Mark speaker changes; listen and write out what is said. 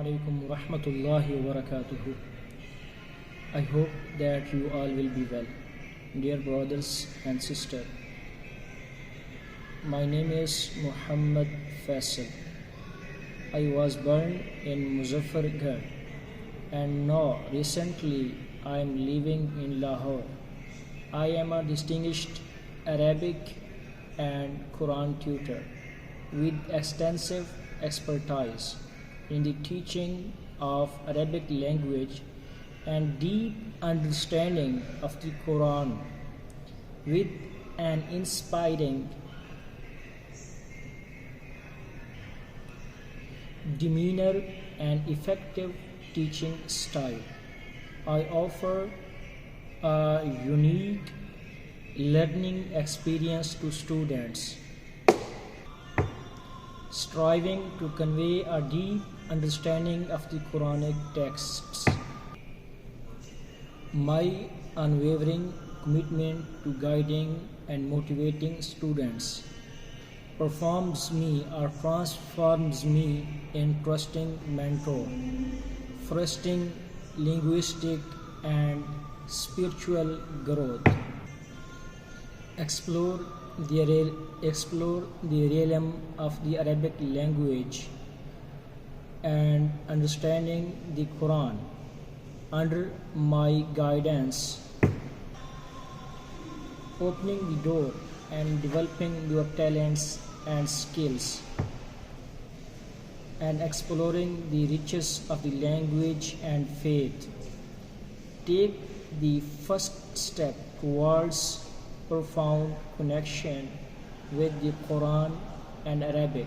Speaker 1: alaikum wa rahmatullahi wa barakatuhu. I hope that you all will be well. Dear brothers and sisters, my name is Muhammad Faisal. I was born in Muzaffargarh and now recently I am living in Lahore. I am a distinguished Arabic and Qur'an tutor with extensive expertise in the teaching of Arabic language and deep understanding of the Quran with an inspiring demeanor and effective teaching style. I offer a unique learning experience to students, striving to convey a deep understanding of the Quranic texts. My unwavering commitment to guiding and motivating students transforms me in trusting mentor, fostering linguistic and spiritual growth. Explore the realm of the Arabic language and understanding the Quran under my guidance, opening the door and developing your talents and skills, and exploring the riches of the language and faith. Take the first step towards profound connection with the Quran and Arabic.